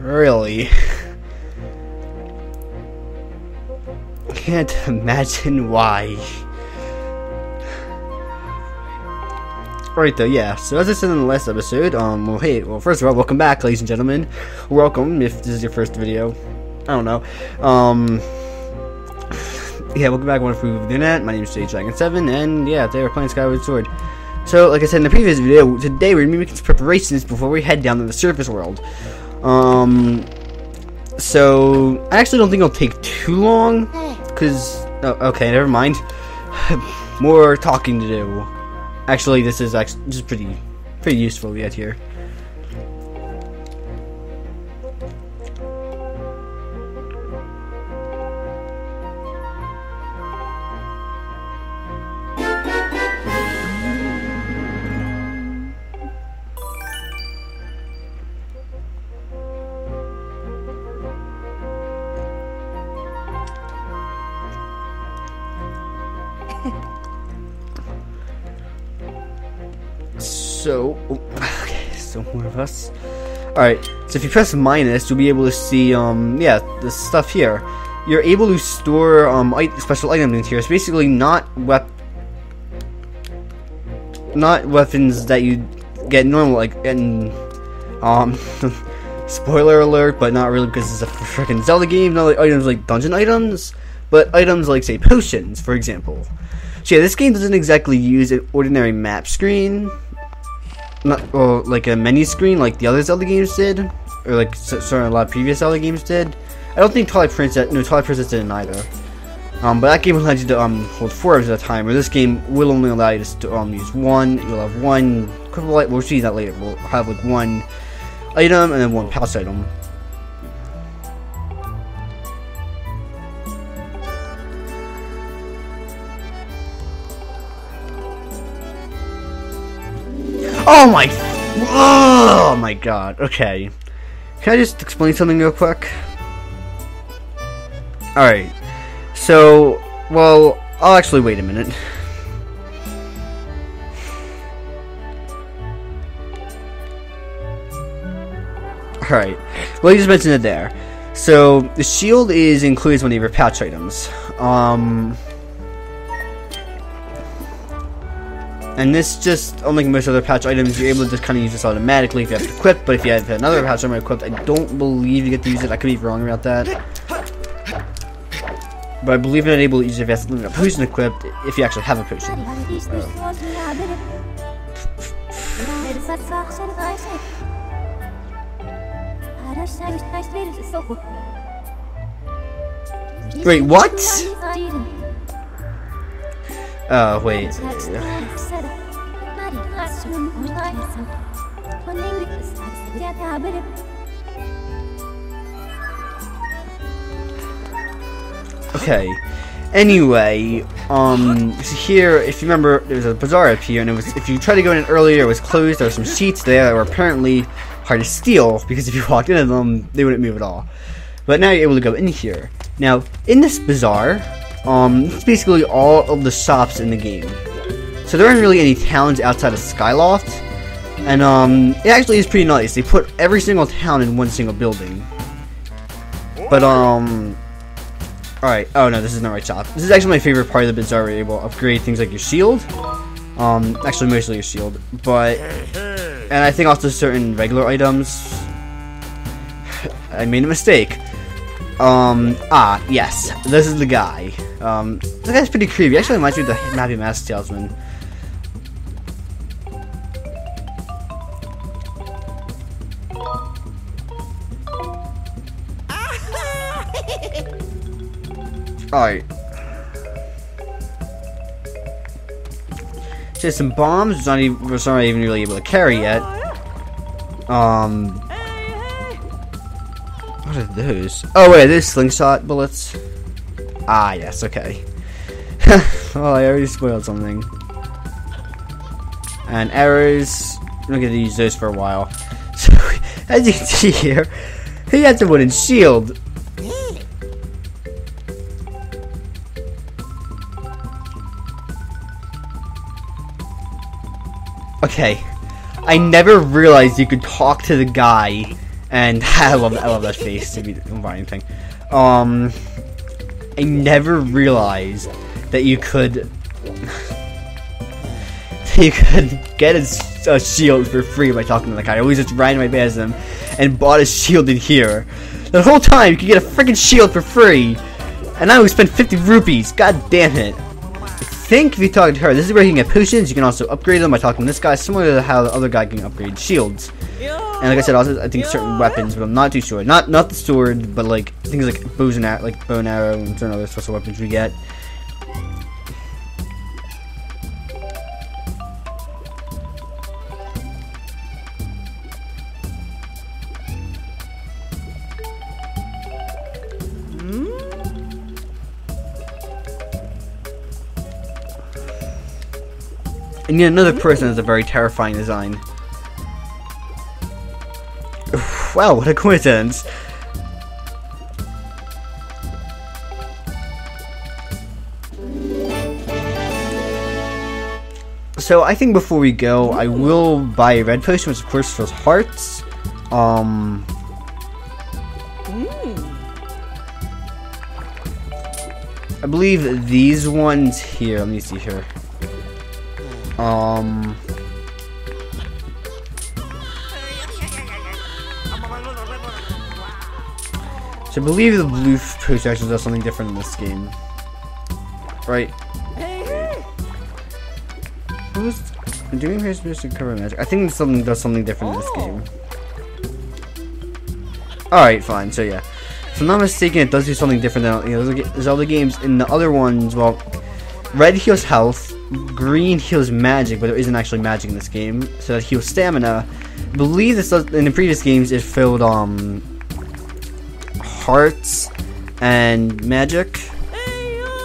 Really? Can't imagine why. Right though, yeah. So as I said in the last episode, well, first of all, welcome back, ladies and gentlemen. Welcome, if this is your first video. I don't know. Yeah, welcome back, wonderful people of the internet. My name is JDragon7, and yeah, today we're playing Skyward Sword. So, like I said in the previous video, today we're making some preparations before we head down to the surface world. So I actually don't think it'll take too long, cause okay, never mind. More talking to do. Actually, this is actually just pretty useful yet here. So, okay, so more of us. Alright, so if you press minus, you'll be able to see, yeah, this stuff here. You're able to store, special items in here. It's basically not weapons that you get normal, like, in, spoiler alert, but not really because it's a freaking Zelda game, not like items like dungeon items, but items like, say, potions, for example. So yeah, this game doesn't exactly use an ordinary map screen. Or like a menu screen like the other Zelda games did, or like sorry, a lot of previous Zelda games did. I don't think Twilight Princess didn't either. But that game allows you to hold 4 items at a time, where this game will only allow you to use one. You'll have one. We'll see that later. We'll have like one item and then one pouch item. Oh my god, okay. Can I just explain something real quick? Alright, so, well, I'll actually wait a minute. Alright, well, you just mentioned it there. So, the shield includes one of your pouch items. And this just, unlike most other patch items, you're able to just kind of use this automatically if you have it equipped, but if you have another patch item equipped, I don't believe you get to use it. I could be wrong about that. But I believe you're not able to use it if you have a potion equipped, if you actually have a potion. Wait, what? Wait. Okay. Anyway, here, if you remember, there was a bazaar up here, and it was, if you tried to go in earlier, it was closed. There were some sheets there that were apparently hard to steal, because if you walked into them, they wouldn't move at all. But now you're able to go in here. Now, in this bazaar, it's basically all of the shops in the game. So there aren't really any towns outside of Skyloft, and it actually is pretty nice. They put every single town in one single building. But alright, oh no, this isn't the right shop. This is actually my favorite part of the bazaar, where you're able to upgrade things like your shield. Actually mostly your shield, but, and I think also certain regular items. I made a mistake. Yes, this is the guy. This guy's pretty creepy. Actually reminds me of the Happy Mask Salesman. Alright. Just some bombs, which we're not even really able to carry yet. What are those? Oh wait, are those slingshot bullets? Ah, yes, okay. Oh, I already spoiled something. And arrows, I'm not gonna use those for a while. So, as you can see here, he has a wooden shield. Okay, I never realized you could talk to the guy And I love that face to be combining thing. I never realized that you could get a shield for free by talking to the guy. I always just ran my past him and bought a shield in here. The whole time you could get a freaking shield for free, and I only spent 50 rupees. God damn it! I think if you talk to her, this is where you can get potions. You can also upgrade them by talking to this guy, similar to how the other guy can upgrade shields. And like I said, also I think certain weapons, but I'm not too sure. Not the sword, but like things like bows and bow and arrow, and certain other sorts of weapons we get. And yet another person has a very terrifying design. Wow, what a coincidence. So I think before we go, I will buy a red potion, which of course fills hearts. I believe these ones here, let me see here. So I believe the blue potion actually does something different in this game. Right? Doing here is supposed to cover magic. I think something does something different in this game. Alright, fine, so yeah. If I'm not mistaken, it does do something different than, you know, there's other games. In the other ones, well, red heals health, green heals magic, but there isn't actually magic in this game. So that heals stamina. I believe this does, in the previous games it filled hearts and magic.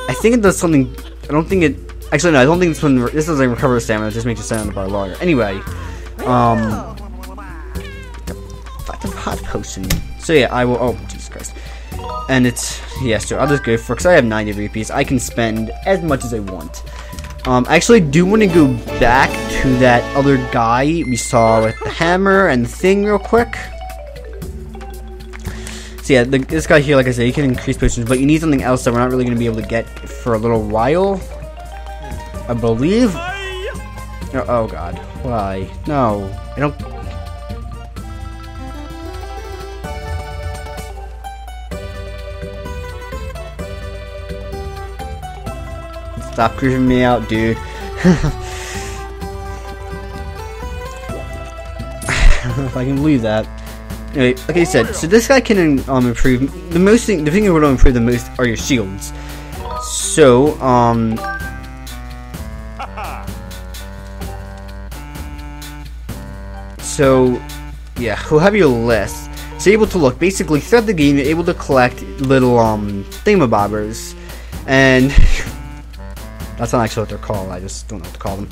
I think it does something. I don't think it. Actually, no. I don't think this doesn't recover stamina. It just makes your stamina bar longer. Anyway, hot potion. So yeah, I will. Oh, Jesus Christ! And it's so I'll just go for, because I have 90 rupees. I can spend as much as I want. I actually do want to go back to that other guy we saw with the hammer and the thing real quick. So yeah, this guy here, like I said, he can increase potions, but you need something else that we're not really going to be able to get for a little while. I believe. Oh God, why? No, I don't. Stop creeping me out, dude. I don't know if I can believe that. Anyway, like I said, so this guy can improve the thing that will improve the most are your shields. So yeah, he'll have your list. So you're able to look basically throughout the game. You're able to collect little thingamabobbers, and that's not actually what they're called. I just don't know what to call them.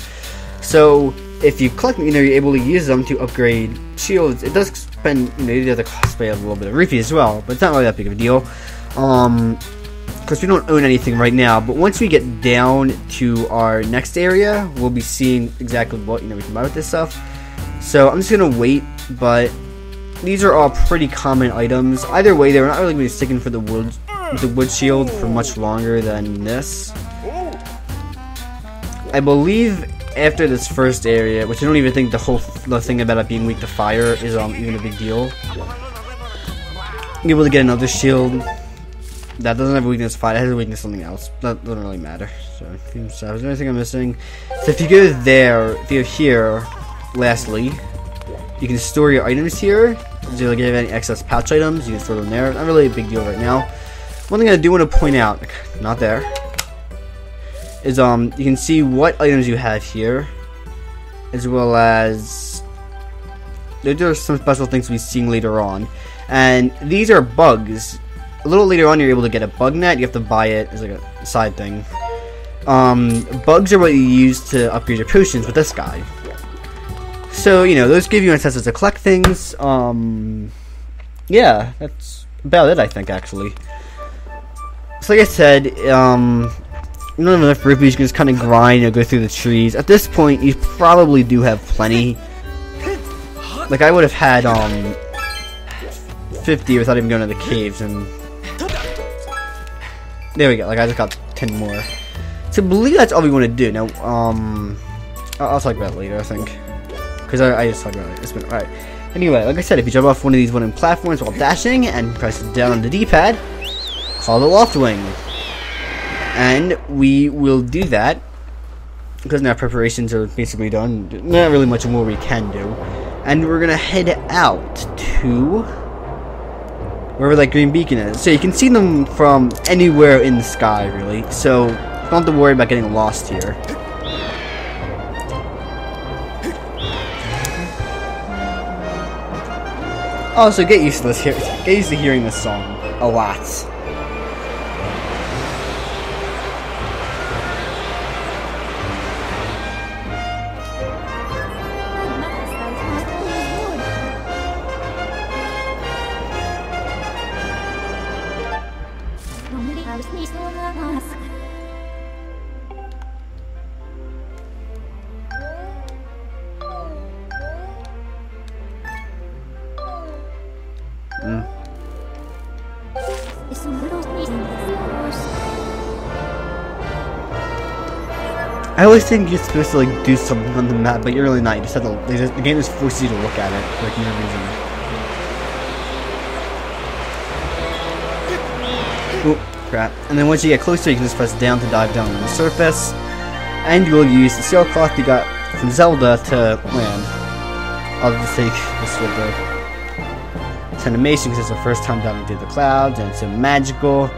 So if you collect them, you're able to use them to upgrade shields. It does spend, you have to cosplay a little bit of rupee as well, but it's not really that big of a deal. Because we don't own anything right now. But once we get down to our next area, we'll be seeing exactly what we can buy with this stuff. So I'm just gonna wait. But these are all pretty common items. Either way, they're not really going to be sticking for the wood shield for much longer than this. I believe after this first area, which I don't even think the thing about it being weak to fire is even a big deal. You're able to get another shield that doesn't have a weakness to fire. It has a weakness to something else. That doesn't really matter. So is there anything I'm missing? So if you go there, if you're here, lastly, you can store your items here. So like if you have any excess pouch items, you can store them there. Not really a big deal right now. One thing I do want to point out, not there, is you can see what items you have here, as well as there are some special things we'll be seeing later on, and these are bugs. A little later on, you're able to get a bug net. You have to buy it as like a side thing. Bugs are what you use to upgrade your potions with this guy. So those give you incentives to collect things. Yeah, that's about it, I think, actually. So like I said, you don't have enough rupees. You can just kind of grind and go through the trees. At this point, you probably do have plenty. Like I would have had 50 without even going to the caves, and there we go. Like I just got 10 more. So I believe that's all we want to do. Now, I'll talk about it later, I think, because I just talked about it. It's been alright. Anyway, like I said, if you jump off one of these wooden platforms while dashing and press down on the D-pad, call the loft wing, and we will do that because now preparations are basically done. Not really much more we can do, and we're gonna head out to wherever that green beacon is. So you can see them from anywhere in the sky, really. So you don't have to worry about getting lost here. Also, get used to this. Get used to hearing this song a lot. I always think you're supposed to like do something on the map, but you're really not. You just have to. The game just forces you to look at it for like no reason. Oh crap! And then once you get closer, you can just press down to dive down on the surface, and you will use the sailcloth you got from Zelda to land. I'll just take this with the animation because it's the first time diving through the clouds, and it's so magical.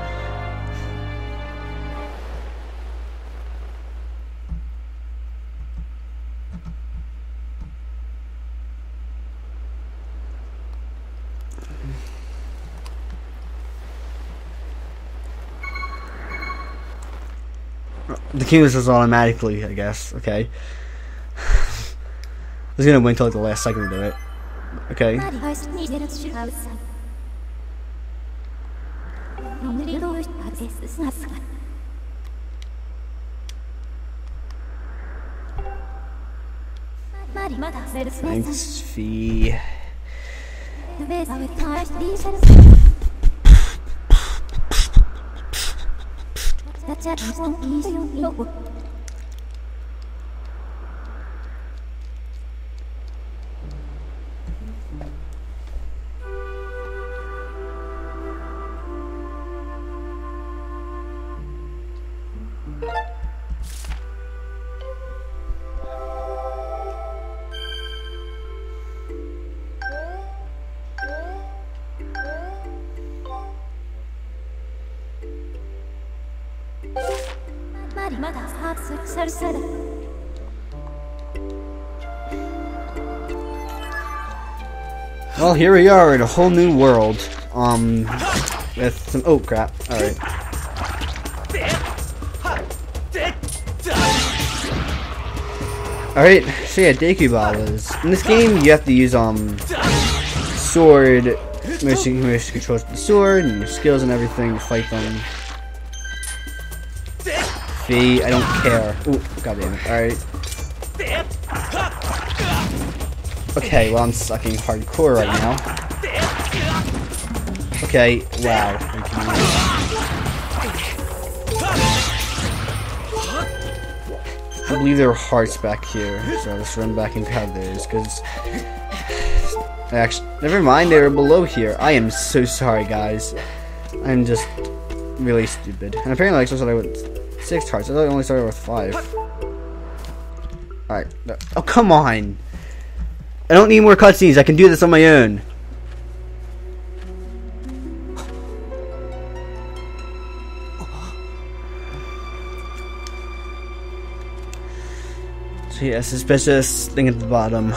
The king was automatically, I guess. Okay. I was gonna wait until like the last second to do it. Okay. Thanks, Fee. Well, here we are in a whole new world. With some crap. Alright. Alright, so yeah, Deku in this game you have to use sword, motion controls the sword and your skills and everything to fight them. Fee, I don't care. Ooh, goddammit. Alright. Okay, well I'm sucking hardcore right now. Okay, wow. I believe there were hearts back here, so I'll just run back and grab those, because... Actually, never mind, they were below here. I am so sorry, guys. I'm just really stupid. And apparently I started with 6 hearts. I thought I only started with 5. Alright. Oh, come on! I don't need more cutscenes. I can do this on my own. So yeah, suspicious thing at the bottom.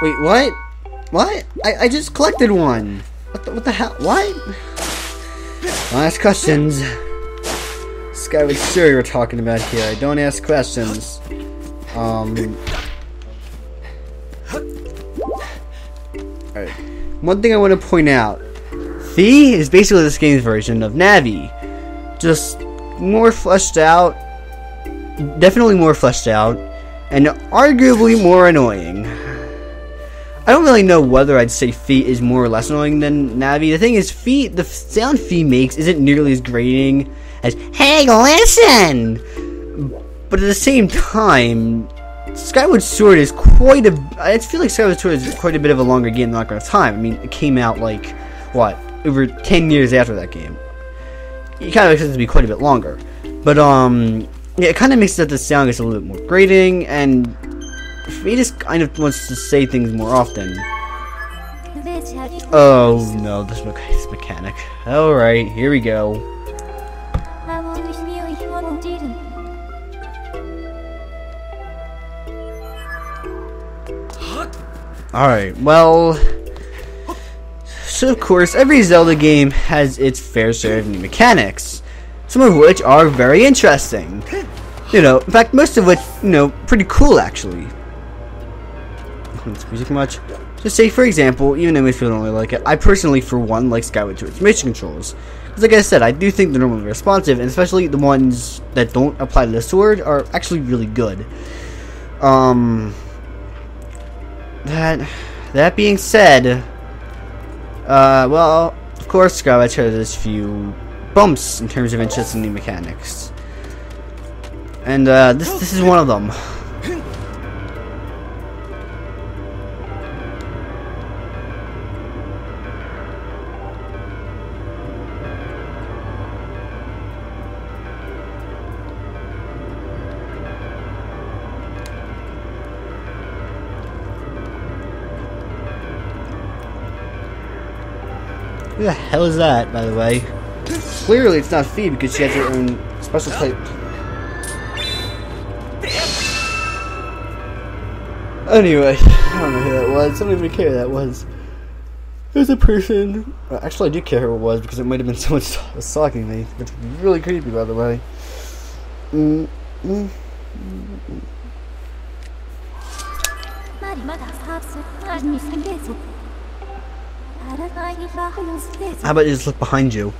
Wait, what? What? I just collected one. What the hell? What? Don't ask questions. Skyward Surrey we're talking about here. Don't ask questions. Alright. One thing I want to point out. Fee is basically this game's version of Navi. Just more fleshed out. Definitely more fleshed out. And arguably more annoying. I don't really know whether I'd say Fee is more or less annoying than Navi. The thing is, Fee, the sound Fee makes isn't nearly as grating as, hey, listen! But at the same time, Skyward Sword is quite a... I feel like Skyward Sword is quite a bit of a longer game than Ocarina of Time. I mean, it came out, like, what, over 10 years after that game. You kind of expect it to be quite a bit longer. But, yeah, it kind of makes it that the sound gets a little bit more grating, and Fee just kind of wants to say things more often. Oh, no, this mechanic. Alright, here we go. Alright, well... So, of course, every Zelda game has its fair share of new mechanics. Some of which are very interesting. You know, in fact, most of which, you know, pretty cool, actually. It's music much. Just say, for example, even though most people don't really like it, I personally, for one, like Skyward Sword's motion controls. Because, like I said, I do think they're normally responsive, and especially the ones that don't apply to the sword are actually really good. That being said, well, of course, Skyward Sword has a few bumps in terms of interesting new mechanics. And, this is one of them. Who the hell is that, by the way? Clearly it's not Fee because she has her own special type. Anyway, I don't know who that was. I don't even care who that was. There's a person. Actually, I do care who it was because it might have been someone stalking me. Which would be really creepy, by the way. How about you just look behind you?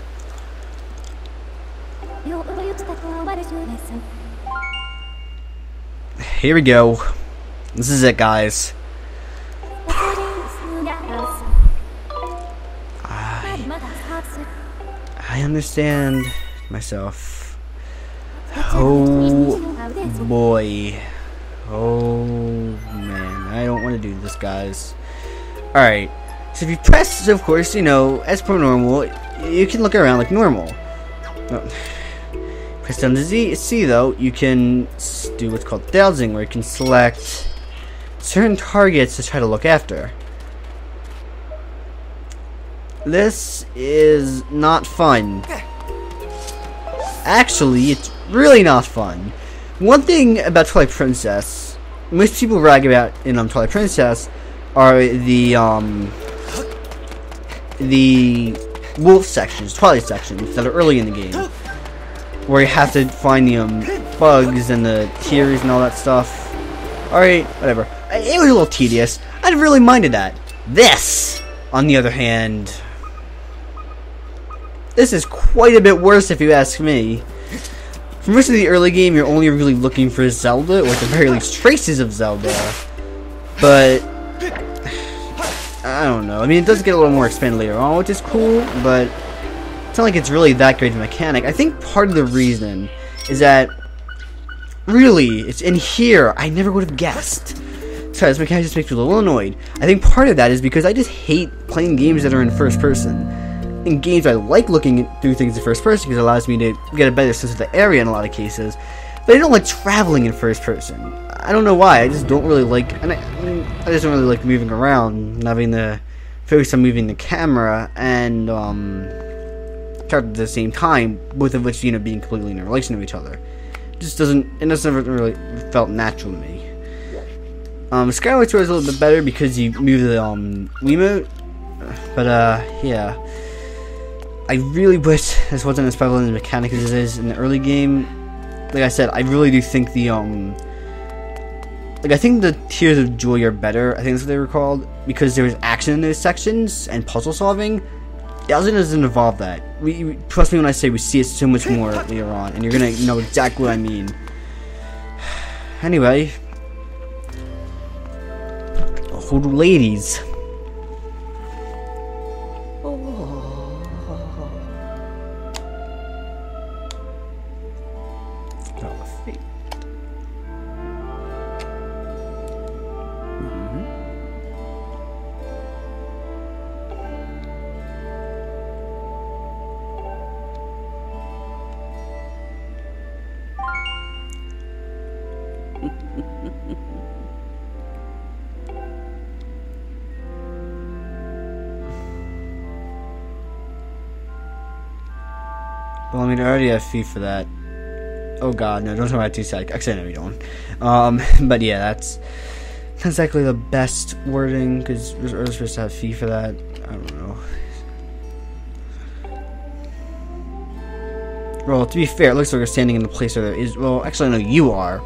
Here we go. This is it, guys. I understand myself. Oh boy. Oh man. I don't want to do this, guys. Alright. So if you press, of course, you know, as per normal, you can look around like normal. Press down to C though, you can do what's called dowsing, where you can select certain targets to try to look after. This is not fun. Actually, it's really not fun. One thing about Twilight Princess, most people brag about in Twilight Princess, are the wolf sections, Twilight sections, that are early in the game. Where you have to find the bugs and the tears and all that stuff. Alright, whatever. It was a little tedious. I really minded that. This, on the other hand, this is quite a bit worse if you ask me. For most of the early game, you're only really looking for Zelda, or at the very least traces of Zelda. But I don't know. I mean, it does get a little more expanded later on, which is cool, but it's not like it's really that great of a mechanic. I think part of the reason is that, really, it's in here. I never would have guessed. Sorry, this mechanic just makes me a little annoyed. I think part of that is because I just hate playing games that are in first person. In games, I like looking through things in first person because it allows me to get a better sense of the area in a lot of cases. But I don't like traveling in first person. I don't know why. I just don't really like, and I just don't really like moving around, and having to focus on moving the camera and character at the same time, both of which, you know, being completely in relation to each other. It just doesn't. It just never really felt natural to me. Skyward Sword is a little bit better because you move the Wiimote. But yeah. I really wish this wasn't as prevalent in mechanic as it is in the early game. Like I said, I really do think the I think the Tears of Joy are better. I think that's what they were called, because there was action in those sections and puzzle solving. Zelda doesn't involve that. We trust me when I say we see it so much more later on, and you're gonna know exactly what I mean. Anyway, oh, ladies. Well, I mean, I already have a fee for that. Oh god, no, don't talk about 2 seconds. Actually, no, we don't. But yeah, that's not exactly the best wording, because we're supposed to have a fee for that. I don't know. Well, to be fair, it looks like we're standing in the place where there is. Well, actually, no, you are.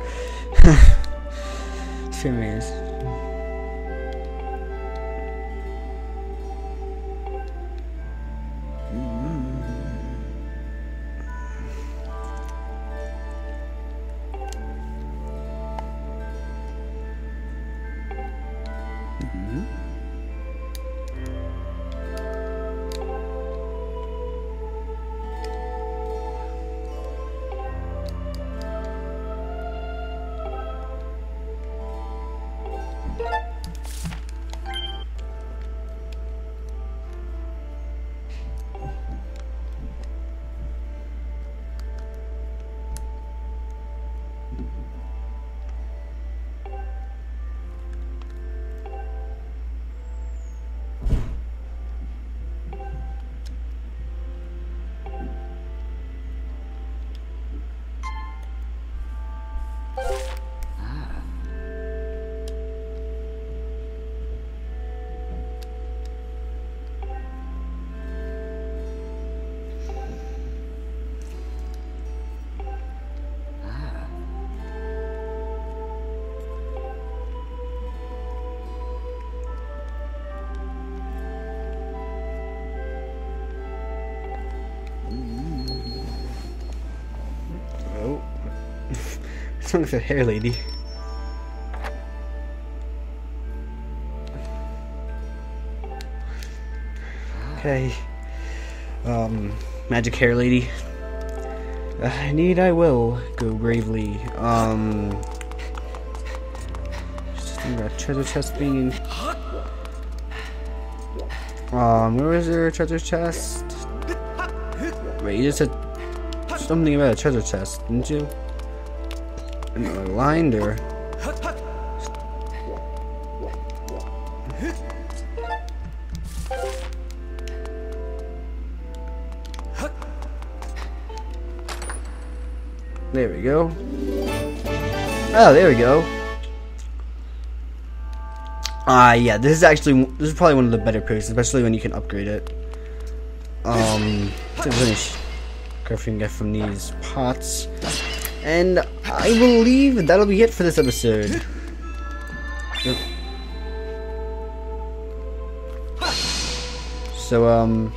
Serious. What's wrong with the hair, lady? Okay. Magic hair lady. Indeed I will go bravely. Just think about treasure chest being. Where was there a treasure chest? Wait, you just said something about a treasure chest, didn't you? Am I aligned or? There we go. Oh, there we go. Yeah, this is probably one of the better posts, especially when you can upgrade it. To finish, careful you can get from these pots, and I believe that'll be it for this episode. Yep. So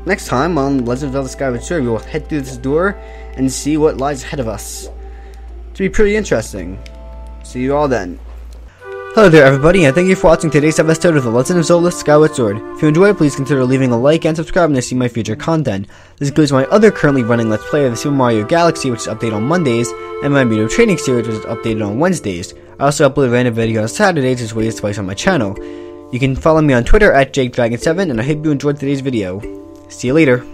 next time on Legend of Zelda Skyward Sword, we will head through this door and see what lies ahead of us. To be pretty interesting. See you all then. Hello there everybody, and thank you for watching today's episode of The Legend of Zelda Skyward Sword. If you enjoyed, please consider leaving a like and subscribing to see my future content. This includes my other currently running Let's Play of the Super Mario Galaxy, which is updated on Mondays, and my video training series, which is updated on Wednesdays. I also upload a random video on Saturdays, as well as twice on my channel. You can follow me on Twitter at JakeDragon7, and I hope you enjoyed today's video. See you later.